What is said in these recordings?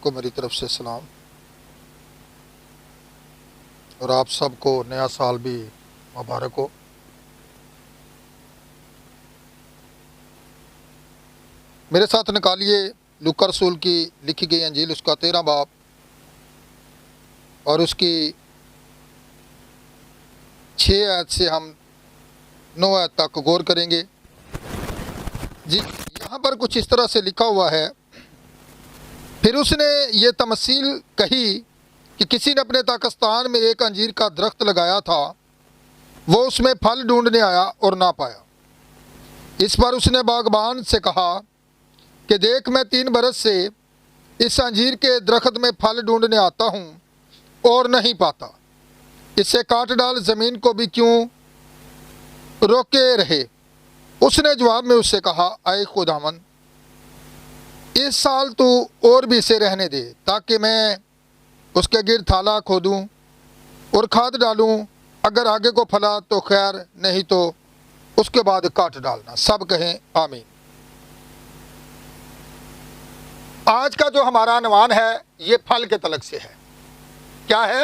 کو میری طرف سے سلام، اور آپ سب کو نیا سال بھی مبارک ہو۔ میرے ساتھ نکالیے لوکا رسول کی لکھی گئی انجیل، اس کا 13 باب اور اس کی 6 آیت سے ہم 9 آیت تک غور کریں گے۔ جی، یہاں پر کچھ اس طرح سے لکھا ہوا ہے، پھر اس نے یہ تمثیل کہی کہ کسی نے اپنے داغستان میں ایک انجیر کا درخت لگایا تھا، وہ اس میں پھل ڈھونڈنے آیا اور نہ پایا۔ اس پر اس نے باغبان سے کہا کہ دیکھ، میں 3 برس سے اس انجیر کے درخت میں پھل ڈھونڈنے آتا ہوں اور نہیں پاتا، اسے کاٹ ڈال، زمین کو بھی کیوں روکے رہے۔ اس نے جواب میں اس سے کہا، اے خداوند، اس سال تو اور بھی اسے رہنے دے، تاکہ میں اس کے گرد تھالا کھودوں اور کھاد ڈالوں، اگر آگے کو پھلا تو خیر، نہیں تو اس کے بعد کاٹ ڈالنا۔ سب کہیں آمین۔ آج کا جو ہمارا عنوان ہے یہ پھل کے تعلق سے ہے۔ کیا ہے؟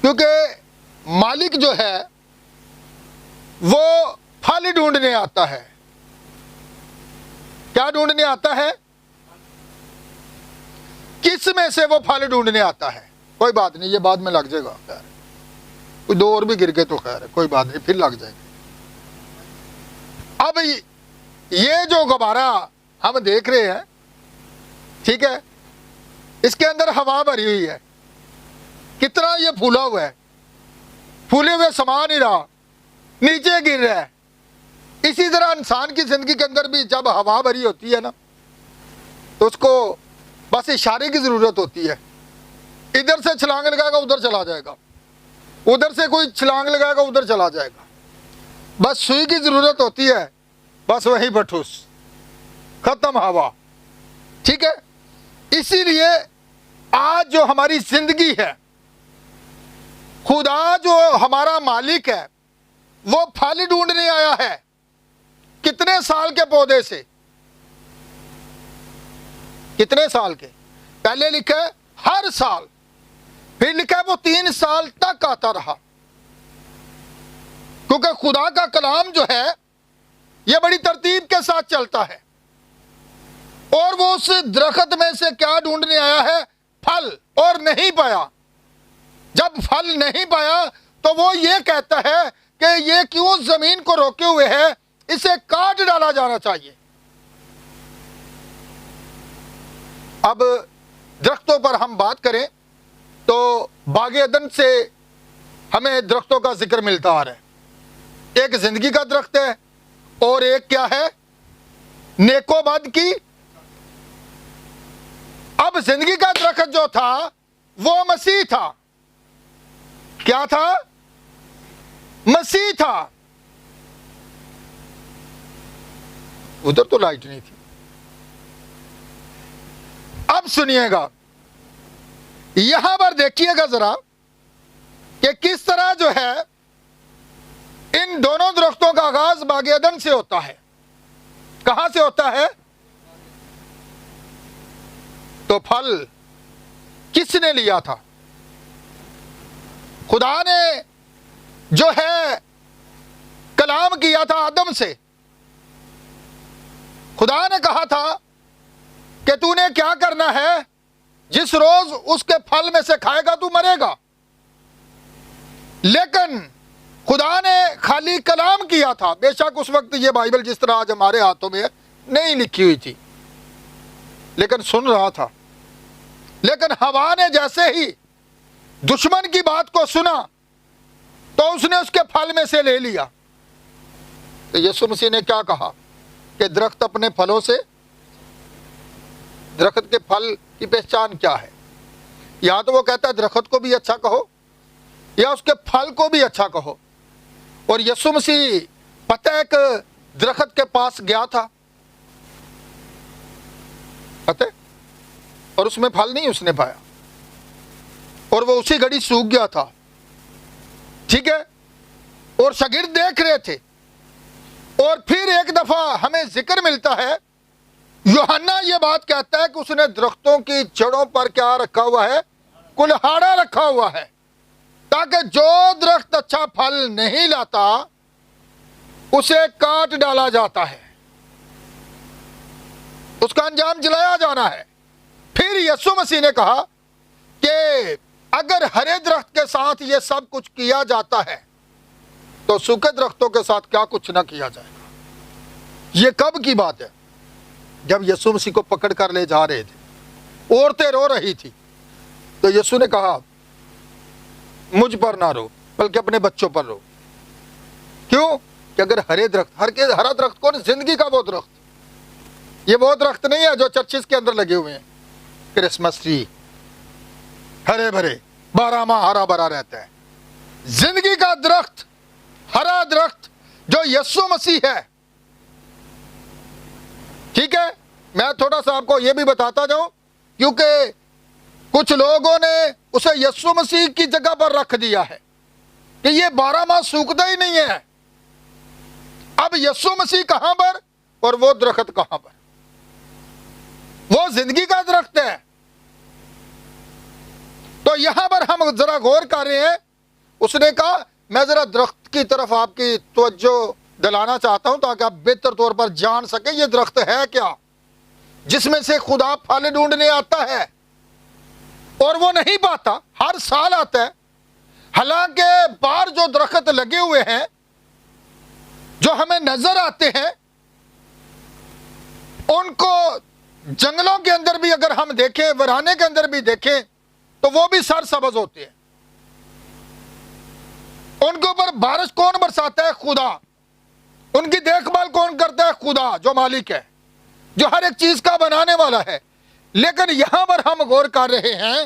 کیونکہ مالک جو ہے وہ پھل ڈھونڈنے آتا ہے۔ کیا ڈھونڈنے آتا ہے؟ کس میں سے وہ پھل ڈھونڈنے آتا ہے؟ کوئی بات نہیں، یہ بعد میں لگ جائے گا، خیر کوئی 2 اور بھی گر گئے تو خیر ہے، کوئی بات نہیں، پھر لگ جائے گا۔ اب یہ جو غبارہ ہم دیکھ رہے ہیں، ٹھیک ہے، اس کے اندر ہوا بھری ہوئی ہے، کتنا یہ پھولا ہوا ہے، پھولے ہوئے سما نہیں رہا، نیچے گر رہا ہے۔ اسی طرح انسان کی زندگی کے اندر بھی جب ہوا بھری ہوتی ہے نا، تو اس کو بس اشارے کی ضرورت ہوتی ہے۔ ادھر سے چھلانگ لگائے گا ادھر چلا جائے گا، ادھر سے کوئی چھلانگ لگائے گا ادھر چلا جائے گا، بس سوئی کی ضرورت ہوتی ہے، بس وہیں پر ٹھوس، ختم ہوا، ٹھیک ہے۔ اسی لیے آج جو ہماری زندگی ہے، خدا جو ہمارا مالک ہے وہ پھل ڈھونڈنے آیا ہے۔ کتنے سال کے پودے سے؟ کتنے سال کے؟ پہلے لکھا ہے ہر سال، پھر لکھا ہے وہ 3 سال تک آتا رہا، کیونکہ خدا کا کلام جو ہے یہ بڑی ترتیب کے ساتھ چلتا ہے۔ اور وہ اس درخت میں سے کیا ڈھونڈنے آیا ہے؟ پھل، اور نہیں پایا۔ جب پھل نہیں پایا تو وہ یہ کہتا ہے کہ یہ کیوں زمین کو روکے ہوئے ہے، اسے کاٹ ڈالا جانا چاہیے۔ اب درختوں پر ہم بات کریں تو باغ عدن سے ہمیں درختوں کا ذکر ملتا آ رہا ہے۔ ایک زندگی کا درخت ہے اور ایک کیا ہے؟ نیک و بد کی۔ اب زندگی کا درخت جو تھا وہ مسیح تھا۔ کیا تھا؟ مسیح تھا۔ ادھر تو لائٹ نہیں تھی۔ اب سنیے گا، یہاں پر دیکھیے گا ذرا کہ کس طرح جو ہے ان دونوں درختوں کا آغاز باغ عدن سے ہوتا ہے۔ کہاں سے ہوتا ہے؟ تو پھل کس نے لیا تھا؟ خدا نے جو ہے کلام کیا تھا آدم سے۔ خدا نے کہا تھا کہ تو نے کیا کرنا ہے، جس روز اس کے پھل میں سے کھائے گا تو مرے گا۔ لیکن خدا نے خالی کلام کیا تھا۔ بے شک اس وقت یہ بائبل جس طرح آج ہمارے ہاتھوں میں نہیں لکھی ہوئی تھی، لیکن سن رہا تھا۔ لیکن ہوا نے جیسے ہی دشمن کی بات کو سنا تو اس نے اس کے پھل میں سے لے لیا۔ تو یسوع مسیح نے کیا کہا کہ درخت اپنے پھلوں سے، درخت کے پھل کی پہچان کیا ہے؟ یا تو وہ کہتا ہے درخت کو بھی اچھا کہو یا اس کے پھل کو بھی اچھا کہو۔ اور یسوع مسیح پتہ ہے کہ درخت کے پاس گیا تھا، پتہ ہے، اور اس میں پھل نہیں اس نے پایا، اور وہ اسی گھڑی سوکھ گیا تھا، ٹھیک ہے۔ اور شاگرد دیکھ رہے تھے، اور پھر ایک دفعہ ہمیں ذکر ملتا ہے یوحنا یہ بات کہتا ہے کہ اس نے درختوں کی جڑوں پر کیا رکھا ہوا ہے؟ کلہاڑا رکھا ہوا ہے، تاکہ جو درخت اچھا پھل نہیں لاتا اسے کاٹ ڈالا جاتا ہے، اس کا انجام جلایا جانا ہے۔ پھر یسوع مسیح نے کہا کہ اگر ہرے درخت کے ساتھ یہ سب کچھ کیا جاتا ہے تو سوکھے درختوں کے ساتھ کیا کچھ نہ کیا جائے گا۔ یہ کب کی بات ہے؟ جب یسوع مسیح کو پکڑ کر لے جا رہے تھے، عورتیں رو رہی تھی، تو یسوع نے کہا مجھ پر نہ رو بلکہ اپنے بچوں پر رو۔ کیوں؟ کہ اگر ہرے درخت، ہرا درخت کون؟ زندگی کا وہ درخت۔ یہ وہ درخت نہیں ہے جو چرچز کے اندر لگے ہوئے ہیں، کرسمس ٹری ہرے بھرے 12 ماہ ہرا بھرا رہتا ہے۔ زندگی کا درخت، ہرا درخت جو یسوع مسیح ہے۔ ٹھیک ہے، میں تھوڑا سا آپ کو یہ بھی بتاتا جاؤں، کیونکہ کچھ لوگوں نے اسے یسوع مسیح کی جگہ پر رکھ دیا ہے کہ یہ 12 ماہ سوکھتا ہی نہیں ہے۔ اب یسوع مسیح کہاں پر اور وہ درخت کہاں پر؟ وہ زندگی کا درخت ہے۔ تو یہاں پر ہم ذرا غور کر رہے ہیں، اس نے کہا میں ذرا درخت کی طرف آپ کی توجہ دلانا چاہتا ہوں تاکہ آپ بہتر طور پر جان سکیں یہ درخت ہے کیا، جس میں سے خدا پھل ڈھونڈنے آتا ہے اور وہ نہیں پاتا، ہر سال آتا ہے۔ حالانکہ باہر جو درخت لگے ہوئے ہیں جو ہمیں نظر آتے ہیں، ان کو جنگلوں کے اندر بھی اگر ہم دیکھیں، ویرانے کے اندر بھی دیکھیں، تو وہ بھی سرسبز ہوتے ہیں۔ ان کے اوپر بارش کون برساتا ہے؟ خدا۔ ان کی دیکھ بھال کون کرتا ہے؟ خدا، جو مالک ہے، جو ہر ایک چیز کا بنانے والا ہے۔ لیکن یہاں پر ہم غور کر رہے ہیں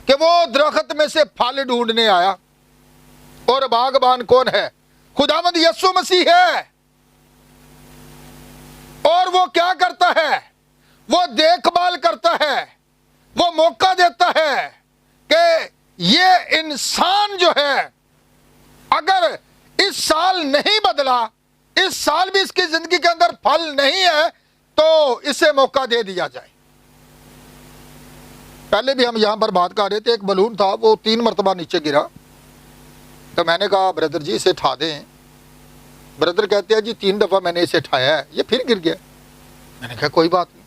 کہ وہ درخت میں سے پھل ڈھونڈنے آیا، اور باغبان کون ہے؟ خداوند یسوع مسیح ہے۔ اور وہ کیا کرتا ہے؟ وہ دیکھ بھال کرتا ہے، وہ موقع دیتا ہے کہ یہ انسان جو ہے اگر اس سال نہیں بدلا، اس سال بھی اس کی زندگی کے اندر پھل نہیں ہے، تو اسے موقع دے دیا جائے۔ پہلے بھی ہم یہاں پر بات کر رہے تھے، ایک بلون تھا، وہ 3 مرتبہ نیچے گرا، تو میں نے کہا بردر جی اسے اٹھا دیں۔ بردر کہتے ہیں جی 3 دفعہ میں نے اسے اٹھایا ہے، یہ پھر گر گیا۔ میں نے کہا کوئی بات نہیں،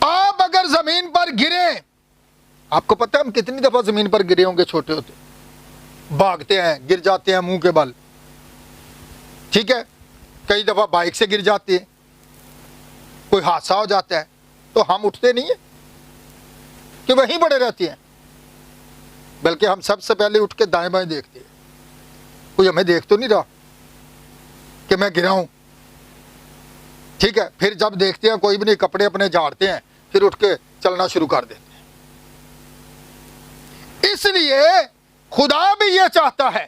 آپ اگر زمین پر گریں، آپ کو پتہ ہے ہم کتنی دفعہ زمین پر گرے ہوں گے چھوٹے ہوتے، بھاگتے ہیں، گر جاتے ہیں منہ کے بل، ٹھیک ہے، کئی دفعہ بائک سے گر جاتے ہیں، کوئی حادثہ ہو جاتا ہے، تو ہم اٹھتے نہیں ہیں کہ وہیں پڑے رہتے ہیں، بلکہ ہم سب سے پہلے اٹھ کے دائیں بائیں دیکھتے ہیں، کوئی ہمیں دیکھ تو نہیں رہا کہ میں گرا ہوں، ٹھیک ہے۔ پھر جب دیکھتے ہیں کوئی بھی نہیں، کپڑے اپنے جھاڑتے ہیں، پھر اٹھ کے چلنا شروع کر دیتے ہیں۔ اس لیے خدا بھی یہ چاہتا ہے،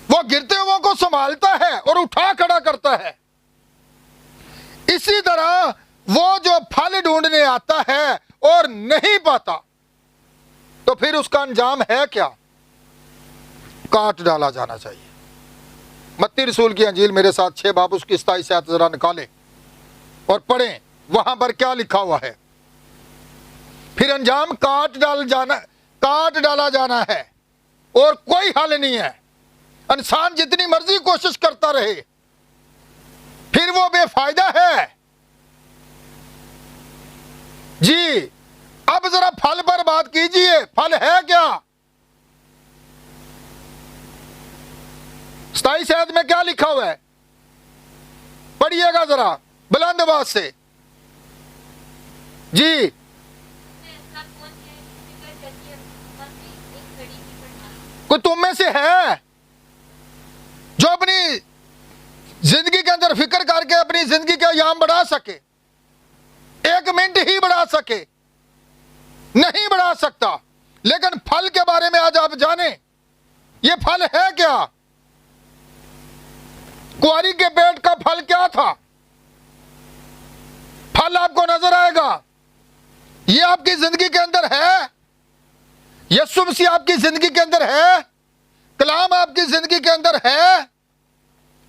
وہ گرتے ہوئے کو سنبھالتا ہے اور اٹھا کھڑا کرتا ہے۔ اسی طرح وہ جو پھل ڈھونڈنے آتا ہے اور نہیں پاتا، تو پھر اس کا انجام ہے کیا؟ کاٹ ڈالا جانا چاہیے۔ متی رسول کی انجیل میرے ساتھ 6 باب اس کی 27 آیت ذرا نکالیں اور پڑھیں، وہاں پر کیا لکھا ہوا ہے۔ پھر انجام کاٹ ڈالا جانا ہے اور کوئی حل نہیں ہے۔ انسان جتنی مرضی کوشش کرتا رہے، پھر وہ بے فائدہ ہے۔ جی اب ذرا پھل پر بات کیجئے، پھل ہے کیا؟ 27 آیت میں کیا لکھا ہوا ہے؟ پڑھیے گا ذرا بلند آواز سے۔ جی کوئی تم میں سے ہے جو اپنی زندگی کے اندر فکر کر کے اپنی زندگی کا ایام بڑھا سکے؟ 1 منٹ ہی بڑھا سکے؟ نہیں بڑھا سکتا۔ لیکن پھل کے بارے میں آج آپ جانیں، یہ پھل ہے کیا؟ کنواری کے پیٹ کا پھل کیا تھا؟ پھل آپ کو نظر آئے گا۔ یہ آپ کی زندگی کے اندر ہے؟ یسوع مسیح آپ کی زندگی کے اندر ہے؟ کلام آپ کی زندگی کے اندر ہے؟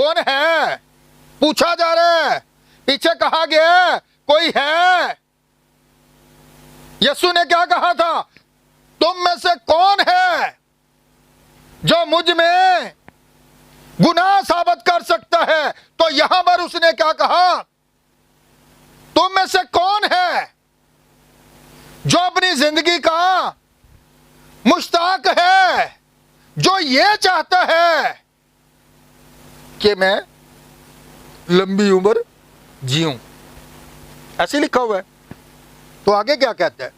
کون ہے؟ پوچھا جا رہا ہے، پیچھے کہا گیا ہے کوئی ہے۔ یسوع نے کیا کہا تھا؟ تم میں سے کون ہے جو مجھ میں گناہ ثابت کر سکتا ہے؟ تو یہاں پر اس نے کیا کہا؟ تم میں سے کون ہے جو اپنی زندگی کا مشتاق ہے، جو یہ چاہتا ہے کہ میں لمبی عمر جیوں؟ ایسے لکھا ہوا ہے۔ تو آگے کیا کہتا ہے؟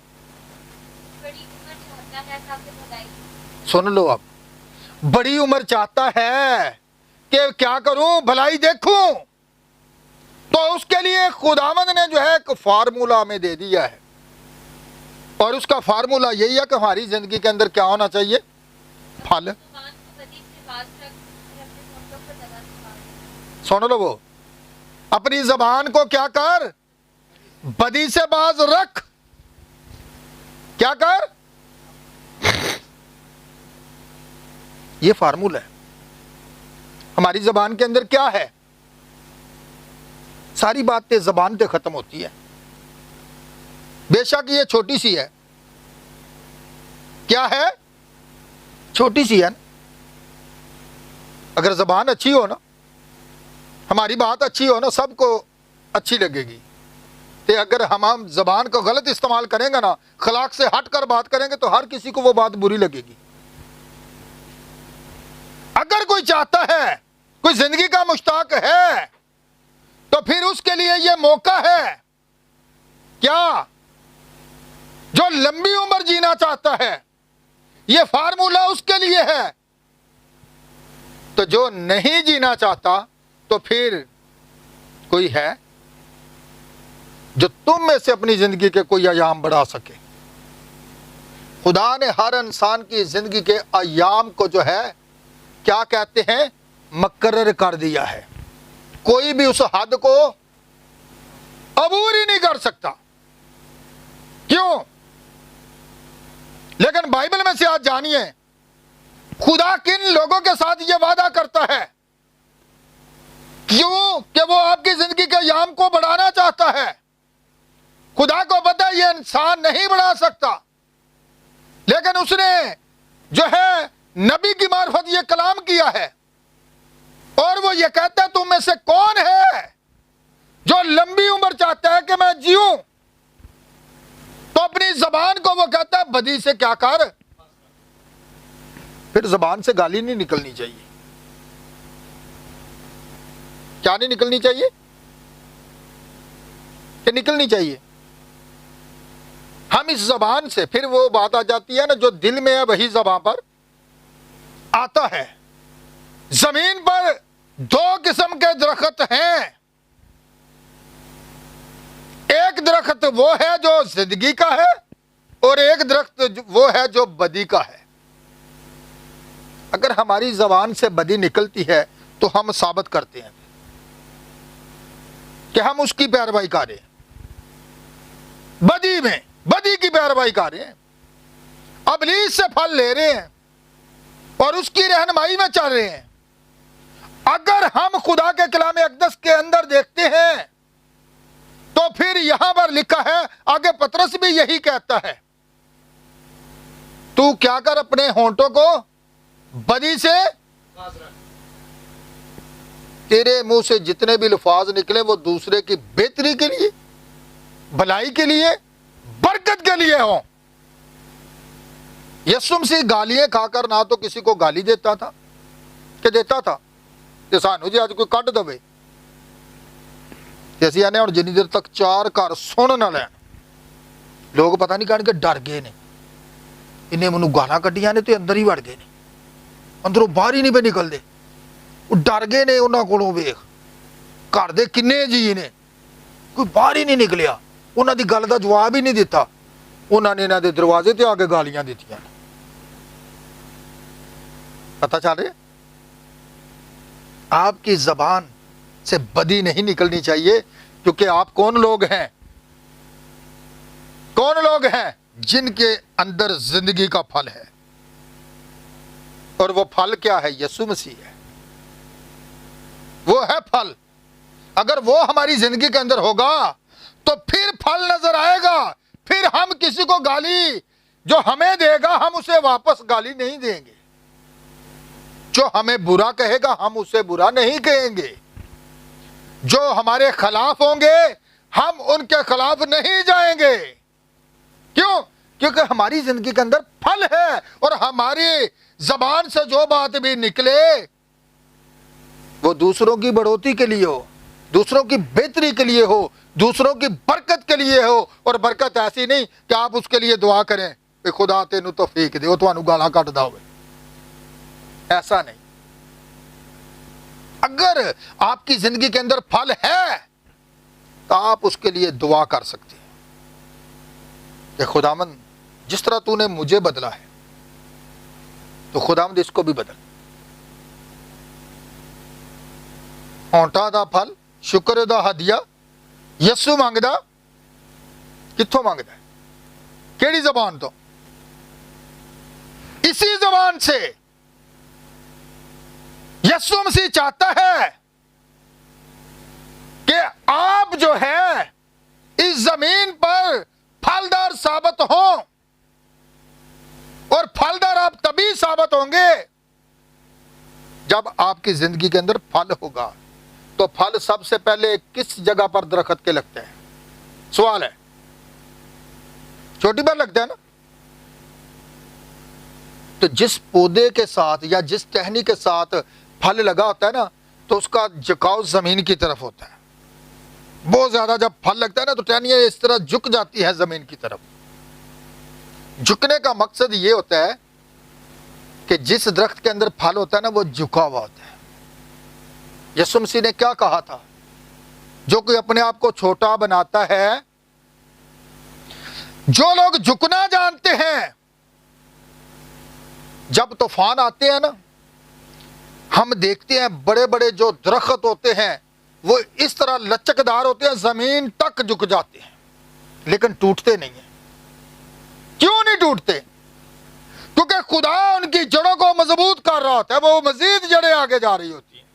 سن لو، اب بڑی عمر چاہتا ہے کہ کیا کروں؟ بھلائی دیکھوں۔ تو اس کے لیے خداوند نے جو ہے ایک فارمولہ ہمیں دے دیا ہے، اور اس کا فارمولہ یہی ہے کہ ہماری زندگی کے اندر کیا ہونا چاہیے؟ پھل۔ سن لو، وہ اپنی زبان کو کیا کر؟ بدی سے باز رکھ۔ کیا کر؟ یہ فارمولہ ہے۔ ہماری زبان کے اندر کیا ہے؟ ساری باتیں زبان پہ ختم ہوتی ہے۔ بے شک یہ چھوٹی سی ہے۔ کیا ہے؟ چھوٹی سی ہے۔ اگر زبان اچھی ہو نا، ہماری بات اچھی ہو نا، سب کو اچھی لگے گی۔ کہ اگر ہم زبان کو غلط استعمال کریں گے نا، اخلاق سے ہٹ کر بات کریں گے، تو ہر کسی کو وہ بات بری لگے گی۔ اگر کوئی چاہتا ہے، کوئی زندگی کا مشتاق ہے، تو پھر اس کے لیے یہ موقع ہے کیا؟ جو لمبی عمر جینا چاہتا ہے، یہ فارمولہ اس کے لیے ہے۔ تو جو نہیں جینا چاہتا، تو پھر کوئی ہے جو تم میں سے اپنی زندگی کے کوئی ایام بڑھا سکے؟ خدا نے ہر انسان کی زندگی کے ایام کو جو ہے کیا کہتے ہیں؟ مقرر کر دیا ہے۔ کوئی بھی اس حد کو عبور ہی نہیں کر سکتا۔ کیوں؟ لیکن بائبل میں سے آج جانیے خدا کن لوگوں کے ساتھ یہ وعدہ کرتا ہے۔ کیوں؟ کہ وہ آپ کی زندگی کے ایام کو بڑھانا چاہتا ہے۔ خدا کو پتہ ہے یہ انسان نہیں بڑھا سکتا، لیکن اس نے جو ہے نبی کی معرفت یہ کلام کیا ہے، اور وہ یہ کہتا ہے تم میں سے کون ہے جو لمبی عمر چاہتا ہے کہ میں جیوں؟ تو اپنی زبان کو وہ کہتا ہے بدی سے کیا کر؟ پھر زبان سے گالی نہیں نکلنی چاہیے۔ کیا نہیں نکلنی چاہیے؟ کہ نکلنی چاہیے۔ ہم اس زبان سے، پھر وہ بات آ جاتی ہے نا، جو دل میں ہے وہی زبان پر آتا ہے۔ زمین پر دو قسم کے درخت ہیں۔ ایک درخت وہ ہے جو زندگی کا ہے، اور ایک درخت وہ ہے جو بدی کا ہے۔ اگر ہماری زبان سے بدی نکلتی ہے تو ہم ثابت کرتے ہیں کہ ہم اس کی پیروی کر رہے ہیں، بدی کی پیروی کر رہے ہیں، ابلیس سے پھل لے رہے ہیں اور اس کی رہنمائی میں چل رہے ہیں۔ اگر ہم خدا کے کلام اقدس کے اندر دیکھتے ہیں تو پھر یہاں پر لکھا ہے، آگے پطرس بھی یہی کہتا ہے، تو کیا کر؟ اپنے ہونٹوں کو بدی سے، تیرے منہ سے جتنے بھی الفاظ نکلے وہ دوسرے کی بہتری کے لیے، بھلائی کے لیے، برکت کے لیے ہوں۔ یسوع مسیح گالیاں کھا کر نہ تو کسی کو گالی دیتا تھا کہ دیتا تھا کہ سانو جی آج کوئی کٹ دے، جیسے آنے اور جنی دیر تک چار کار سن نہ لین، لوگ پتہ نہیں کہنے کہ ڈر گئے نے، انہیں منو گالاں کٹیاں نے تو اندر ہی وڑ گئے نے، اندروں باہر ہی نہیں پہ نکل دے، وہ ڈر گئے نے انہاں کولوں ویکھ، گھر دے کنے جی نے، کوئی باہر ہی نہیں نکلیا، انہاں دی گل دا جواب ہی نہیں دیتا، انہاں نے انہاں دے دروازے تے آگے گالیاں دیتیاں۔ پتہ چل رہے؟ آپ کی زبان سے بدی نہیں نکلنی چاہیے، کیونکہ آپ کون لوگ ہیں؟ کون لوگ ہیں؟ جن کے اندر زندگی کا پھل ہے، اور وہ پھل کیا ہے؟ یسوع مسیح ہے۔ وہ ہے پھل. اگر وہ ہماری زندگی کے اندر ہوگا تو پھر پھل نظر آئے گا. پھر ہم کسی کو گالی جو ہمیں دے گا ہم اسے واپس گالی نہیں دیں گے. جو ہمیں برا کہے گا ہم اسے برا نہیں کہیں گے. جو ہمارے خلاف ہوں گے ہم ان کے خلاف نہیں جائیں گے. کیوں؟ کیونکہ ہماری زندگی کے اندر پھل ہے اور ہماری زبان سے جو بات بھی نکلے وہ دوسروں کی بڑھوتی کے لیے ہو, دوسروں کی بہتری کے لیے ہو, دوسروں کی برکت کے لیے ہو. اور برکت ایسی نہیں کہ آپ اس کے لیے دعا کریں کہ خدا تینوں توفیق دے, وہ تانوں گالاں کٹ دا ہوئے. ایسا نہیں. اگر آپ کی زندگی کے اندر پھل ہے تو آپ اس کے لیے دعا کر سکتے ہیں کہ خداوند جس طرح تو نے مجھے بدلا ہے تو خداوند اس کو بھی بدل. ہونٹا دا پھل شکر دا ہدیہ یسو مانگدا کتھوں مانگدا ہے؟ کیڑی زبان تو؟ اسی زبان سے یسوع مسیح چاہتا ہے کہ آپ جو ہے اس زمین پر پھلدار ثابت ہوں. اور پھلدار آپ تبھی ثابت ہوں گے جب آپ کی زندگی کے اندر پھل ہوگا. تو پھل سب سے پہلے کس جگہ پر درخت کے لگتے ہیں؟ سوال ہے. چوٹی پر لگتا ہے نا. تو جس پودے کے ساتھ یا جس ٹہنی کے ساتھ پھل لگا ہوتا ہے نا تو اس کا جھکاؤ زمین کی طرف ہوتا ہے. بہت زیادہ جب پھل لگتا ہے نا تو ٹہنیاں اس طرح جھک جاتی ہے زمین کی طرف. جھکنے کا مقصد یہ ہوتا ہے کہ جس درخت کے اندر پھل ہوتا ہے نا وہ جھکا ہوا ہوتا ہے. یسوع مسیح نے کیا کہا تھا؟ جو کوئی اپنے آپ کو چھوٹا بناتا ہے, جو لوگ جھکنا جانتے ہیں, جب طوفان آتے ہیں نا ہم دیکھتے ہیں بڑے بڑے جو درخت ہوتے ہیں وہ اس طرح لچکدار ہوتے ہیں, زمین تک جھک جاتے ہیں لیکن ٹوٹتے نہیں ہیں. کیوں نہیں ٹوٹتے؟ کیونکہ خدا ان کی جڑوں کو مضبوط کر رہا ہوتا ہے, وہ مزید جڑیں آگے جا رہی ہوتی ہیں.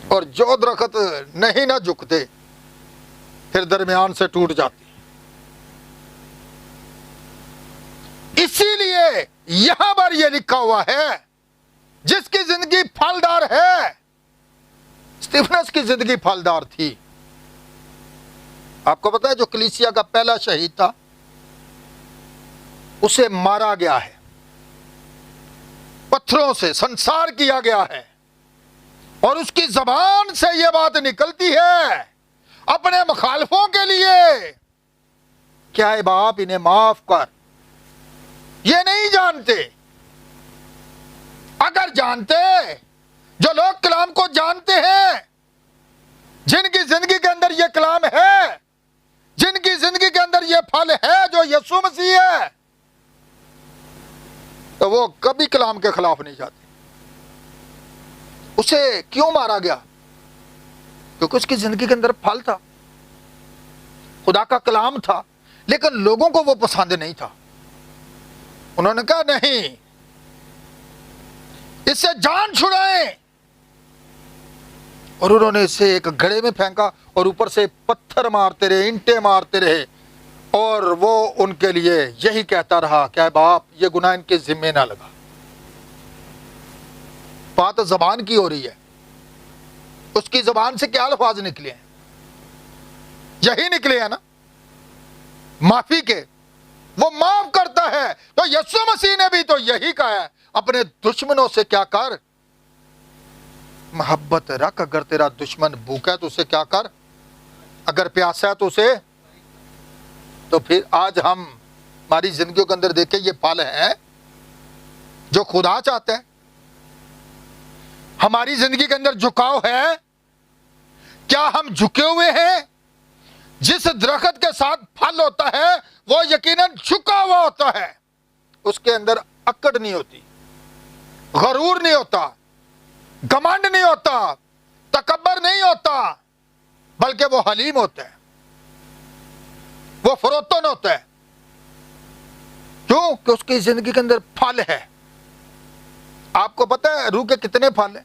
اور جو درخت نہیں نہ جھکتے پھر درمیان سے ٹوٹ جاتے ہیں. اسی لیے یہاں پر یہ لکھا ہوا ہے جس کی زندگی پھلدار ہے. اسٹیفنس کی زندگی پھلدار تھی. آپ کو پتا ہے جو کلیسیا کا پہلا شہید تھا اسے مارا گیا ہے, پتھروں سے سنسار کیا گیا ہے, اور اس کی زبان سے یہ بات نکلتی ہے اپنے مخالفوں کے لیے کیا ہے باپ انہیں معاف کر. یہ نہیں جانتے. اگر جانتے, جو لوگ کلام کو جانتے ہیں, جن کی زندگی کے اندر یہ کلام ہے, جن کی زندگی کے اندر یہ پھل ہے جو یسوع مسیح ہے, تو وہ کبھی کلام کے خلاف نہیں جاتے. اسے کیوں مارا گیا؟ کیونکہ اس کی زندگی کے اندر پھل تھا, خدا کا کلام تھا, لیکن لوگوں کو وہ پسند نہیں تھا. انہوں نے کہا نہیں, اس سے جان چھڑائیں, اور انہوں نے اسے ایک گھڑے میں پھینکا اور اوپر سے پتھر مارتے رہے, اینٹیں مارتے رہے, اور وہ ان کے لیے یہی کہتا رہا کہ اے باپ یہ گناہ ان کے ذمے نہ لگا. بات زبان کی ہو رہی ہے. اس کی زبان سے کیا الفاظ نکلے ہیں؟ یہی نکلے ہیں نا, معافی کے. وہ معاف کرتا ہے. تو یسوع مسیح نے بھی تو یہی کہا ہے, اپنے دشمنوں سے کیا کر, محبت رکھ. اگر تیرا دشمن بھوکا ہے تو اسے کیا کر, اگر پیاسا ہے تو اسے. تو پھر آج ہم ہماری زندگیوں کے اندر دیکھیں یہ پھل ہیں جو خدا چاہتا ہے. ہماری زندگی کے اندر جھکاؤ ہے. کیا ہم جھکے ہوئے ہیں؟ جس درخت کے ساتھ پھل ہوتا ہے وہ یقیناً جھکا ہوا ہوتا ہے. اس کے اندر اکڑ نہیں ہوتی, غرور نہیں ہوتا, گھمنڈ نہیں ہوتا, تکبر نہیں ہوتا, بلکہ وہ حلیم ہوتا ہے, وہ فروتن ہوتا ہے. کیوں؟ کہ اس کی زندگی کے اندر پھل ہے. آپ کو پتہ ہے روح کے کتنے پھل ہیں؟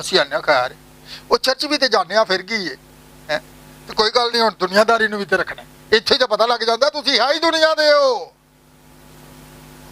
ਅਸੀਂ ਆਨੇ ਖੈਰ ਉਹ ਚਰਚ ਵੀ ਤੇ ਜਾਂਦੇ ਆ, ਫਿਰ ਕੀ ਹੈ ਤੇ ਕੋਈ ਗੱਲ ਨਹੀਂ, ਹੁਣ ਦੁਨੀਆਦਾਰੀ ਨੂੰ ਵੀ ਤੇ ਰੱਖਣਾ। ਇੱਥੇ ਤਾਂ ਪਤਾ ਲੱਗ ਜਾਂਦਾ ਤੁਸੀਂ ਹੈ ਹੀ ਦੁਨੀਆ ਦੇ ਹੋ।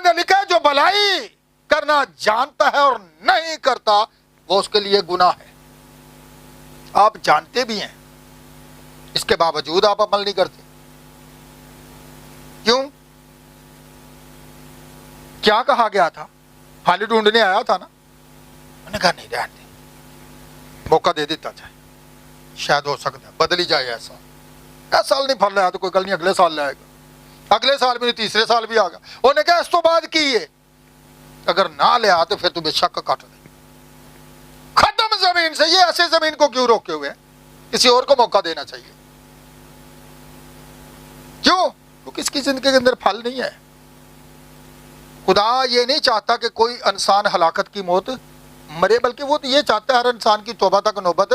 اندر لکھا ہے جو بھلائی کرنا جانتا ہے اور نہیں کرتا وہ اس کے لیے گناہ ہے. آپ جانتے بھی ہیں, اس کے باوجود آپ عمل نہیں کرتے. کیوں؟ کیا کہا گیا تھا؟ پھل ڈھونڈنے آیا تھا نا, انہوں نے کہا نہیں رہنے دیں, موقع دے دیتا جائے, شاید ہو سکتا ہے بدل ہی جائے. ایسا سال نہیں پھل لایا تو کوئی گل نہیں, اگلے سال لائے گا, اگلے سال بھی نہیں, تیسرے سال بھی آ گیا. انہوں نے کہا اس تو بعد کی ہے, اگر نہ لیا تو پھر تو بے شک کاٹ دے, ختم زمین سے. یہ ایسے زمین کو کیوں روکے ہوئے ہیں؟ کسی اور کو موقع دینا چاہیے. کیوں؟ کیونکہ اس کی زندگی کے اندر پھل نہیں ہے. خدا یہ نہیں چاہتا کہ کوئی انسان ہلاکت کی موت مرے, بلکہ وہ یہ چاہتا ہے ہر انسان کی توبہ تک نوبت.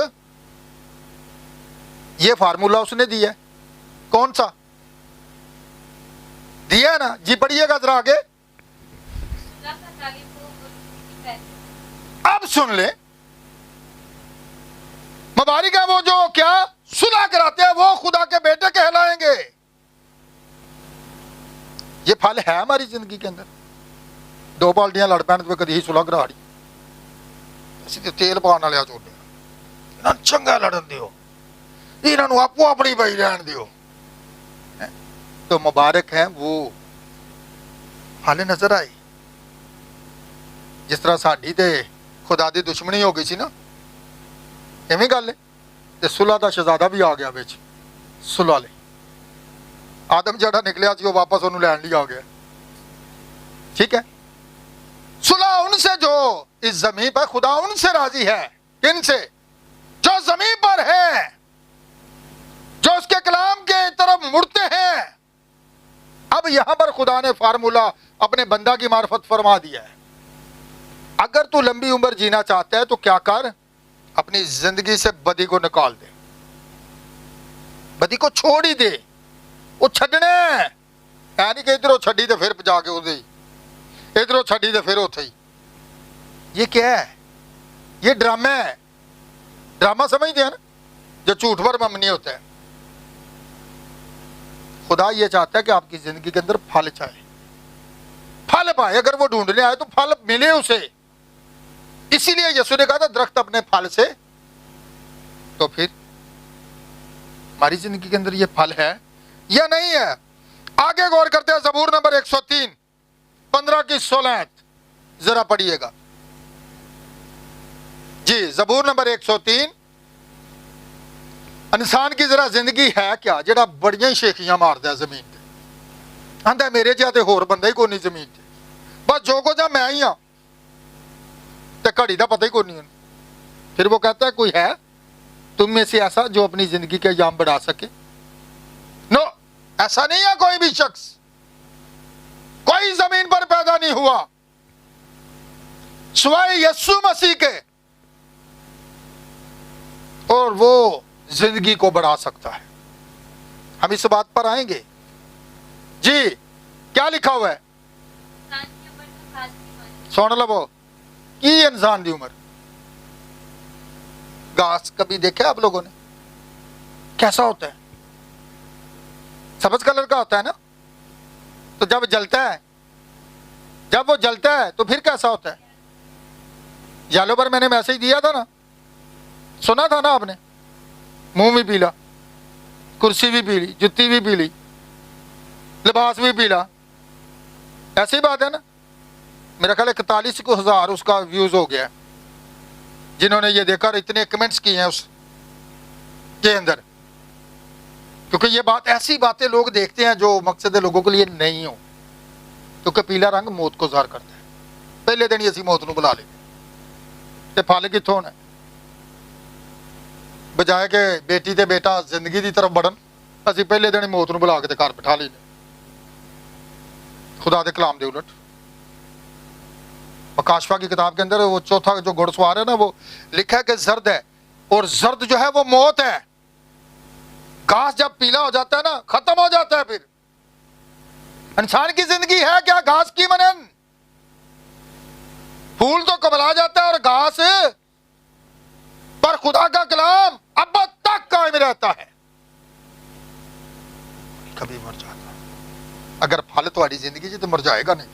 یہ فارمولہ اس نے دیا ہے. کون سا دیا ہے نا جی؟ پڑھیے گا ذرا آگے. اب سن لیں, مبارک ہے وہ جو کیا صلح کراتے ہیں, وہ خدا کے بیٹے کہلائیں گے. یہ پھل ہے ہماری زندگی کے اندر. دو بالٹیاں لڑ پین تو کدی ہی صلح کرا رہی, اسی تے تیل پاؤن والے چھوٹے انہاں چنگا لڑن دیو, انہاں آپ اپنی بھائی رہن دیو. تو مبارک ہیں وہ پھل نظر آئی. جس طرح ساڈی تے خدا دی دشمنی ہو گئی سی نا, ایویں گل ہے. تے صلح دا شہزادہ بھی آ گیا وچ, صلح لے. آدم جڑا نکلیا سی وہ واپس انہوں لین لیا آ گیا. ٹھیک ہے, صلح ان سے جو اس زمین پر, خدا ان سے راضی ہے. کن سے؟ جو زمین پر ہے, جو اس کے کلام کے طرف مڑتے ہیں. اب یہاں پر خدا نے فارمولہ اپنے بندہ کی معرفت فرما دیا ہے. اگر تو لمبی عمر جینا چاہتا ہے تو کیا کر, اپنی زندگی سے بدی کو نکال دے, بدی کو چھوڑ ہی دے. وہ چھڈنے ہے نہیں کہ ادھروں چھڈی تو پھر جا کے ادھر ہی, ادھروں چھڈی تو پھر اتھے ہی. یہ کیا ہے؟ یہ ڈرامہ ہے. ڈرامہ سمجھتے ہیں نا, جو جھوٹ پر مبنی ہوتا ہے. خدا یہ چاہتا ہے کہ آپ کی زندگی کے اندر پھل چاہے, پھل پائے. اگر وہ ڈھونڈنے آئے تو پھل ملے اسے. اسی لیے یسوع نے کہا تھا درخت اپنے پھل سے. تو پھر ہماری زندگی کے اندر یہ پھل ہے یا نہیں ہے؟ آگے غور کرتے ہیں. زبور نمبر 103 15 کی 16 آیت ذرا پڑھیے گا جی. زبور نمبر 103. انسان کی ذرا زندگی ہے کیا جڑا بڑیاں شیخیاں ماردا ہے زمین تے, آندا میرے جہا تے ہور بندہ ہی کوئی نہیں زمین تے, بس جو کچھ میں ہی ہاں تے گھڑی دا پتہ ہی کوئی نہیں. پھر وہ کہتا ہے کوئی ہے تم میں سے ایسا جو اپنی زندگی کے ایام بڑھا سکے؟ نو, ایسا نہیں ہے کوئی بھی شخص. کوئی زمین پر پیدا نہیں ہوا سوائے یسوع مسیح کے, اور وہ زندگی کو بڑھا سکتا ہے. ہم اس بات پر آئیں گے جی. کیا لکھا ہوا ہے؟ سن لو کی انسان دی عمر. گھاس کبھی دیکھا آپ لوگوں نے کیسا ہوتا ہے؟ سبز کلر کا ہوتا ہے نا. تو جب جلتا ہے, جب وہ جلتا ہے تو پھر کیسا ہوتا ہے؟ یالو پر میں نے میسج دیا تھا نا, سنا تھا نا آپ نے. منہ بھی پیلا, کرسی بھی پیلی, جتی بھی پیلی, لباس بھی پیلا. ایسی بات ہے نا. میرا خیال 41,000 اس کا ویوز ہو گیا جنہوں نے یہ دیکھا, اور اتنے کمنٹس کیے ہیں اس کے اندر. کیونکہ یہ بات, ایسی باتیں لوگ دیکھتے ہیں جو مقصد لوگوں کے لیے نہیں ہو. کیونکہ پیلا رنگ موت کو ظاہر کرتا ہے. پہلے دن ہی اسی موت نو بلا لیں تے پھل کتوں ہے, بجائے کہ بیٹی تے بیٹا زندگی دی طرف بڑھن, اسی پہلے دن ہی موت نو بلا کے تے گھر بٹھا لیں. خدا دے کلام دے الٹ مکاشفہ کی کتاب کے اندر وہ چوتھا جو گھڑ سوار ہے نا, وہ لکھا ہے کہ زرد ہے, اور زرد جو ہے وہ موت ہے. گھاس جب پیلا ہو جاتا ہے نا ختم ہو جاتا ہے. پھر انسان کی زندگی ہے کیا؟ گھاس کی مانند. پھول تو کملا جاتا ہے اور گھاس پر خدا کا کلام اب تک قائم رہتا ہے, کبھی مر جاتا. اگر پھل تمہاری زندگی تو مر جائے گا نہیں.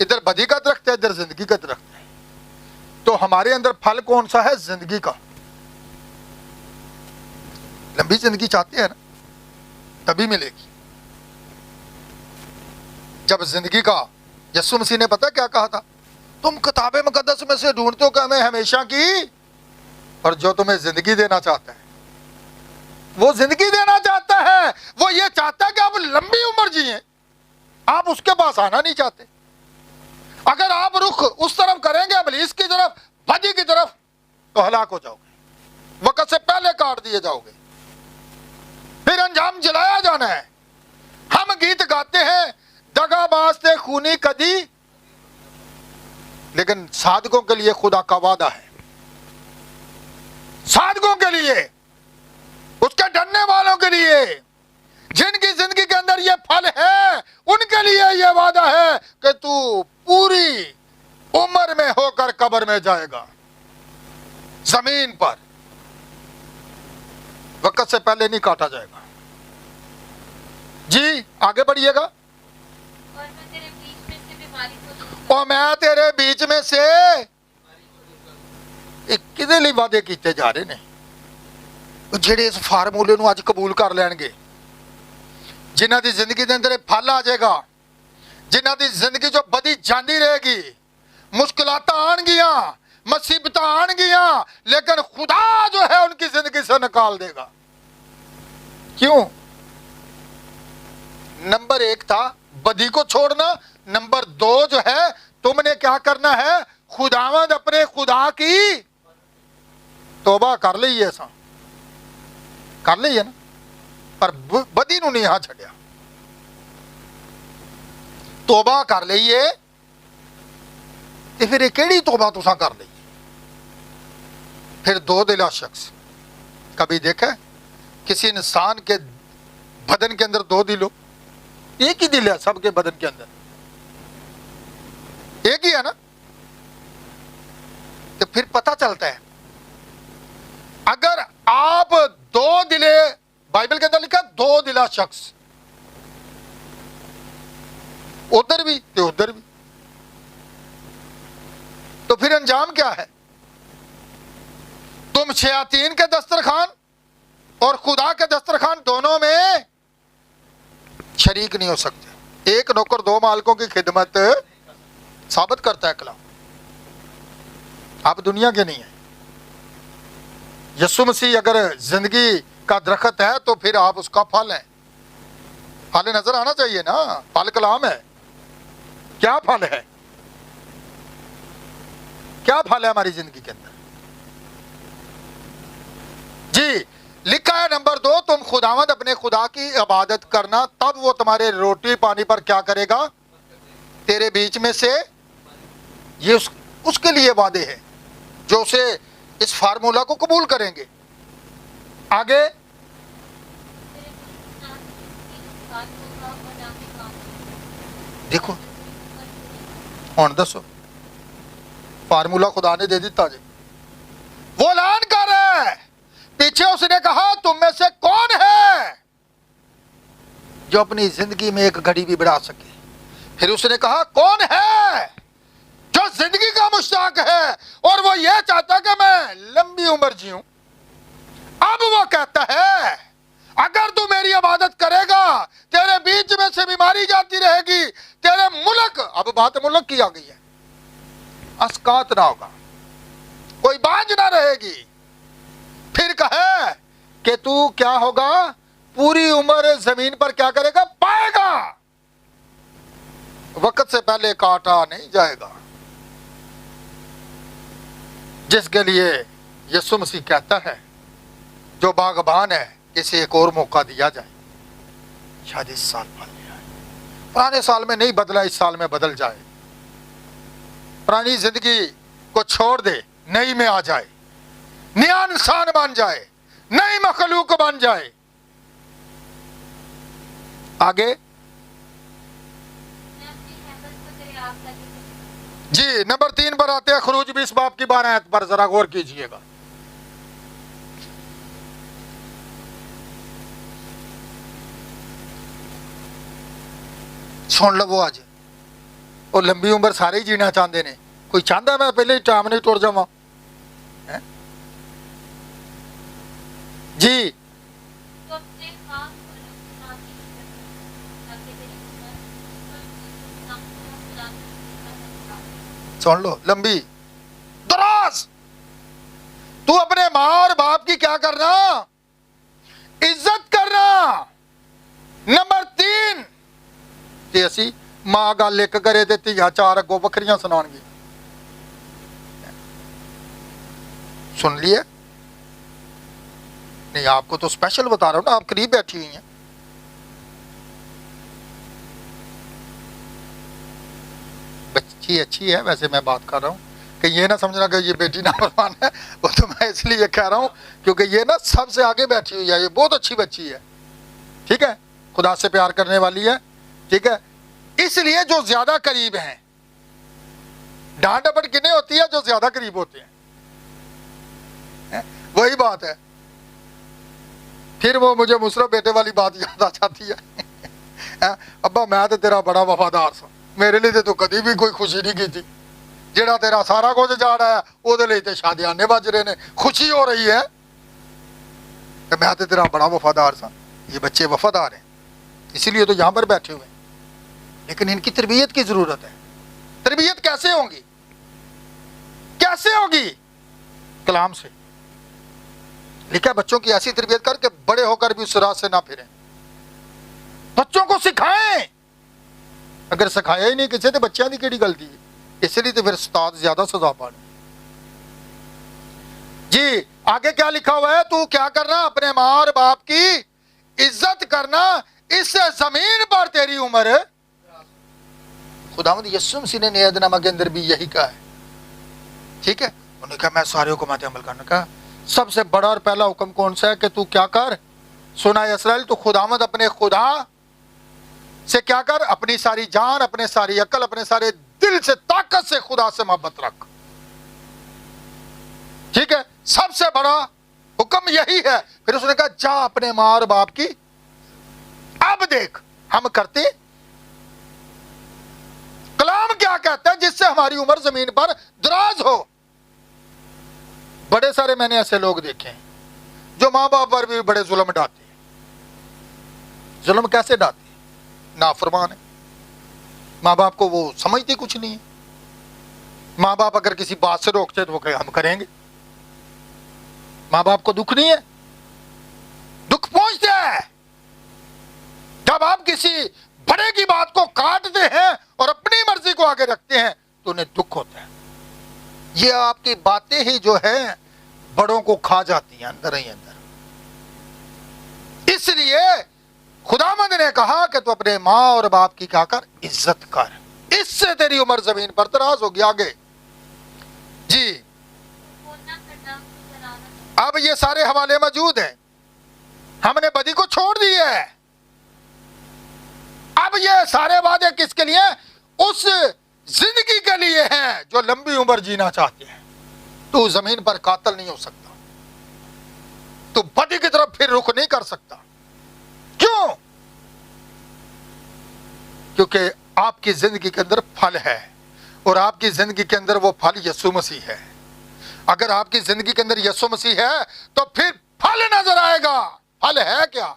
ادھر بدی کا درخت ہے, ادھر زندگی کا درخت ہے. تو ہمارے اندر پھل کون سا ہے؟ زندگی کا. لمبی زندگی چاہتے ہیں نا, تبھی ملے گی. جب زندگی کا, یسوع مسیح نے پتا کیا کہا تھا؟ تم کتاب مقدس میں سے ڈھونڈتے ہو کہ ہمیں ہمیشہ کی, اور جو تمہیں زندگی دینا چاہتا ہے, وہ زندگی دینا چاہتا ہے, وہ یہ چاہتا ہے کہ آپ لمبی عمر جیئیں. آپ اس کے پاس آنا نہیں چاہتے. اگر آپ رخ اس طرف کریں گے, ابلیس کی طرف, بدی کی طرف, تو ہلاک ہو جاؤ گے, وقت سے پہلے کاٹ دیے جاؤ گے, پھر انجام جلایا جانا ہے. ہم گیت گاتے ہیں, دغا باز تھے خونی کدی, لیکن صادقوں کے لیے خدا کا وعدہ ہے. صادقوں کے لیے, اس کے ڈرنے والوں کے لیے, جن کی زندگی کے اندر یہ پھل ہے, ان کے لیے یہ وعدہ ہے کہ تو پوری عمر میں ہو کر قبر میں جائے گا, زمین پر وقت سے پہلے نہیں کاٹا جائے گا. جی آگے بڑھیے گا. اور میں تیرے بیچ میں سے کدے لیے وعدے کیتے جا رہے ہیں, جڑے اس فارمولے نو اج قبول کر لین گے, جنہاں دی زندگی دے اندر پھل آ جائے گا, جنہاں دی زندگی جو بدی جاندی رہے گی, مشکلات آن گیاں, مصیبت آن گیاں, لیکن خدا جو ہے ان کی زندگی سے نکال دے گا. کیوں؟ نمبر 1 تھا بدی کو چھوڑنا, نمبر 2 جو ہے تم نے کیا کرنا ہے, خداوند اپنے خدا کی توبہ کر لئیے, ایسا کر لئیے نا, پر بدی نو نہیں ہاں چھڑیا. توبہ کر لئیے, تے پھر یہ کیڑی توبہ تساں کر لئیے؟ پھر 2 دلا شخص, کبھی دیکھا ہے کسی انسان کے بدن کے اندر 2 دل ہو؟ ایک ہی دل ہے سب کے بدن کے اندر, ایک ہی ہے نا. تو پھر پتہ چلتا ہے اگر آپ 2 دلے, بائبل کے اندر لکھا 2 دلا شخص, ادھر بھی تو ادھر بھی, تو پھر انجام کیا ہے؟ تم شیاطین کے دسترخوان اور خدا کے دسترخوان دونوں میں شریک نہیں ہو سکتے. ایک نوکر 2 مالکوں کی خدمت ثابت کرتا ہے کلام. آپ دنیا کے نہیں ہیں. یسوع مسیح اگر زندگی کا درخت ہے تو پھر آپ اس کا پھل ہیں. پھل نظر آنا چاہیے نا, پھل کلام ہے. کیا پھل ہے؟ کیا پھل ہے ہماری زندگی کے اندر؟ جی لکھا ہے نمبر 2, تم خداوند اپنے خدا کی عبادت کرنا, تب وہ تمہارے روٹی پانی پر کیا کرے گا؟ تیرے بیچ میں سے. یہ اس کے لیے وعدے ہیں جو اسے اس فارمولا کو قبول کریں گے. آگے دیکھو, ہوں دسو, فارمولا خدا نے دے دیتا جی. وہ اعلان کر رہا ہے, پیچھے اس نے کہا تم میں سے کون ہے جو اپنی زندگی میں ایک گھڑی بھی بڑھا سکے. پھر اس نے کہا کون ہے جو زندگی کا مشتاق ہے اور وہ یہ چاہتا ہے کہ میں لمبی عمر جیوں. اب وہ کہتا ہے اگر تو میری عبادت کرے گا, تیرے بیچ میں سے بیماری جاتی رہے گی, تیرے ملک, اب بات ملک کی آ گئی ہے, اسقاط نہ ہوگا, کوئی بانجھ نہ رہے گی. پھر کہے کہ تو کیا ہوگا, پوری عمر زمین پر کیا کرے گا؟ پائے گا, وقت سے پہلے کاٹا نہیں جائے گا. جس کے لیے یسوع مسیح کہتا ہے جو باغبان ہے اسے ایک اور موقع دیا جائے, شاید اس سال پھل لے آئے. پرانے سال میں نہیں بدلا, اس سال میں بدل جائے. پرانی زندگی کو چھوڑ دے, نئی میں آ جائے, نیا انسان بن جائے, نئی مخلوق بن جائے. آگے جی نمبر 3 پر آتے ہیں, خروج 20 باب کی 12 آیت پر ذرا غور کیجئے گا. سن لو آج اور لمبی عمر سارے ہی جینا چاہتے ہیں، کوئی چاہتا ہے میں پہلے ہی ٹائم نہیں ٹر جاواں؟ جی سن لو، لمبی دراز، تو اپنے ماں اور باپ کی کیا کرنا؟ عزت کرنا۔ نمبر 3 کہ اسی ماں گل ایک کرے تے تیا چار اگوں بکریاں سنان گی۔ سن لیے؟ نہیں، آپ کو تو سپیشل بتا رہا ہوں نا، آپ قریب بیٹھی ہوئی ہیں۔ بچی اچھی ہے، ویسے میں بات کر رہا ہوں کہ یہ نہ سمجھنا کہ یہ بیٹی نافرمان ہے، وہ تو میں اس لیے کہہ رہا ہوں کیونکہ یہ نا سب سے آگے بیٹھی ہوئی ہے، یہ بہت اچھی بچی ہے، ٹھیک ہے، خدا سے پیار کرنے والی ہے، ٹھیک ہے۔ اس لیے جو زیادہ قریب ہیں، ڈانٹ ڈپٹ کنہیں ہوتی ہے؟ جو زیادہ قریب ہوتے ہیں، وہی بات ہے۔ پھر وہ مجھے مصرف بیٹے والی بات یاد آ جاتی ہے، ابا میں تو تیرا بڑا وفادار سا، میرے لیے تو کدی بھی کوئی خوشی نہیں کی تھی، جڑا تیرا سارا کچھ جا رہا ہے وہ لیے تے شادیانے بج رہے نے، خوشی ہو رہی ہے کہ میں تو تیرا بڑا وفادار سا۔ یہ بچے وفادار ہیں، اسی لیے تو یہاں پر بیٹھے ہوئے ہیں، لیکن ان کی تربیت کی ضرورت ہے۔ تربیت کیسے ہوگی؟ کیسے ہوگی؟ کلام سے لکھا، بچوں کی ایسی تربیت کر کے بڑے ہو کر بھی اس راہ سے نہ پھریں۔ بچوں کو سکھائیں، اگر سکھایا ہی نہیں کسی تو بچیاں دی کیڑی غلطی ہے؟ اس لیے تو پھر استاد زیادہ سزا پانے۔ جی آگے کیا لکھا ہوا ہے؟ تو کیا کرنا؟ اپنے ماں اور باپ کی عزت کرنا، اس زمین پر تیری عمر۔ خداوند یسوع مسیح نے نئے عہد نامہ کے اندر بھی یہی کہا ہے، ٹھیک ہے۔ انہوں نے کہا میں سارے حکمات عمل کرنے کا، سب سے بڑا اور پہلا حکم کون سا ہے کہ تو کیا کر؟ سنا اسرائیل، تو خداوند اپنے خدا سے کیا کر؟ اپنی ساری جان، اپنے ساری عقل، اپنے سارے دل سے، طاقت سے خدا سے محبت رکھ، ٹھیک ہے۔ سب سے بڑا حکم یہی ہے۔ پھر اس نے کہا جا اپنے ماں اور باپ کی۔ اب دیکھ ہم کرتے، کلام کیا کہتا ہے؟ جس سے ہماری عمر زمین پر دراز ہو۔ بڑے سارے میں نے ایسے لوگ دیکھے ہیں جو ماں باپ پر بھی بڑے ظلم ڈھاتے ہیں۔ ظلم کیسے ڈھاتے ہیں؟ نافرمان ہے، ماں باپ کو وہ سمجھتے کچھ نہیں ہے۔ ماں باپ اگر کسی بات سے روکتے تو وہ کہ ہم کریں گے۔ ماں باپ کو دکھ نہیں ہے؟ دکھ پہنچتا ہے جب آپ کسی بڑے کی بات کو کاٹتے ہیں اور اپنی مرضی کو آگے رکھتے ہیں تو انہیں دکھ ہوتا ہے۔ یہ آپ کی باتیں ہی جو ہے بڑوں کو کھا جاتی ہیں اندر ہی اندر۔ اس لیے خداوند نے کہا کہ تو اپنے ماں اور باپ کی کیا کر؟ عزت کر، اس سے تیری عمر زمین پر دراز ہوگی۔ آگے جی اب یہ سارے حوالے موجود ہیں، ہم نے بدی کو چھوڑ دی ہے۔ اب یہ سارے وعدے کس کے لیے؟ اس زندگی کے لیے ہیں جو لمبی عمر جینا چاہتے ہیں۔ تو زمین پر قاتل نہیں ہو سکتا، تو بدی کی طرف پھر رخ نہیں کر سکتا۔ کیوں؟ کیونکہ آپ کی زندگی کے اندر پھل ہے، اور آپ کی زندگی کے اندر وہ پھل یسوع مسیح ہے۔ اگر آپ کی زندگی کے اندر یسوع مسیح ہے تو پھر پھل نظر آئے گا۔ پھل ہے کیا؟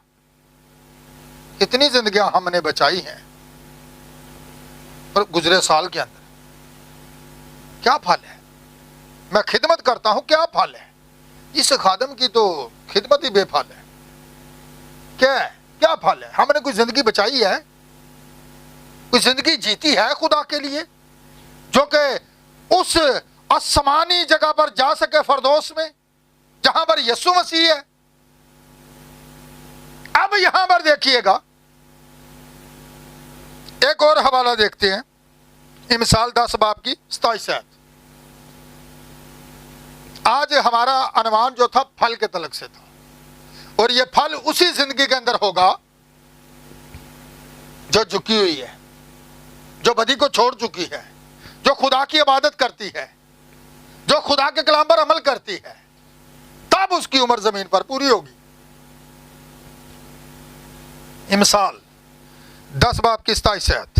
کتنی زندگیاں ہم نے بچائی ہیں اور گزرے سال کے اندر کیا پھل ہے؟ میں خدمت کرتا ہوں، کیا پھل ہے؟ اس خادم کی تو خدمت ہی بے پھل ہے۔ کیا ہے؟ کیا پھل ہے؟ ہم نے کوئی زندگی بچائی ہے؟ کوئی زندگی جیتی ہے خدا کے لیے جو کہ اس آسمانی جگہ پر جا سکے، فردوس میں، جہاں پر یسوع مسیح ہے؟ اب یہاں پر دیکھیے گا، ایک اور حوالہ دیکھتے ہیں، مثال 10 باب کی 27 آیت۔ آج ہمارا عنوان جو تھا پھل کے تعلق سے تھا، اور یہ پھل اسی زندگی کے اندر ہوگا جو جھکی ہوئی ہے، جو بدی کو چھوڑ چکی ہے، جو خدا کی عبادت کرتی ہے، جو خدا کے کلام پر عمل کرتی ہے، تب اس کی عمر زمین پر پوری ہوگی۔ مثال 10 باب کی 27 آیت،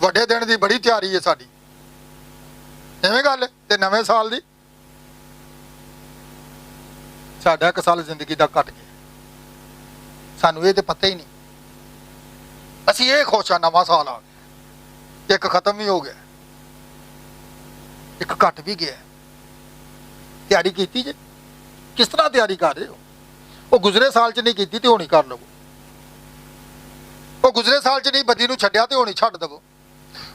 ਵੱਡੇ ਦਿਨ ਦੀ ਬੜੀ ਤਿਆਰੀ ਹੈ ਸਾਡੀ। ਐਵੇਂ ਗੱਲ ਤੇ ਨਵੇਂ ਸਾਲ ਦੀ ਸਾਡਾ 1 ਸਾਲ ਜ਼ਿੰਦਗੀ ਦਾ ਕੱਟ ਗਿਆ। ਸਾਨੂੰ ਇਹ ਤੇ ਪਤਾ ਹੀ ਨਹੀਂ। ਅਸੀਂ ਇਹ ਖੁਸ਼ ਆ ਨਵਾਂ ਸਾਲ ਆ ਗਿਆ। ਇੱਕ ਖਤਮ ਵੀ ਹੋ ਗਿਆ, ਇੱਕ ਘਟ ਵੀ ਗਿਆ। ਤਿਆਰੀ ਕੀਤੀ ਜੇ? ਕਿਸ ਤਰ੍ਹਾਂ ਤਿਆਰੀ ਕਰ ਰਹੇ ਹੋ? ਉਹ ਗੁਜ਼ਰੇ ਸਾਲ 'ਚ ਨਹੀਂ ਕੀਤੀ ਤੇ ਹੋਣੀ ਕਰ ਲਵੋ। ਉਹ ਗੁਜ਼ਰੇ ਸਾਲ 'ਚ ਨਹੀਂ ਬਦੀ ਨੂੰ ਛੱਡਿਆ ਤੇ ਹੋਣੀ ਛੱਡ ਦਵੋ।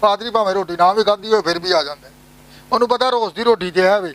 ਪਾਦਰੀ ਭਾਵੇਂ ਰੋਟੀ ਨਾ ਵੀ ਖਾਂਦੀ ਹੋਵੇ ਫਿਰ ਵੀ ਆ ਜਾਂਦਾ, ਉਹਨੂੰ ਪਤਾ ਰੋਜ਼ ਦੀ ਰੋਟੀ ਤੇ ਹੈ ਵੀ,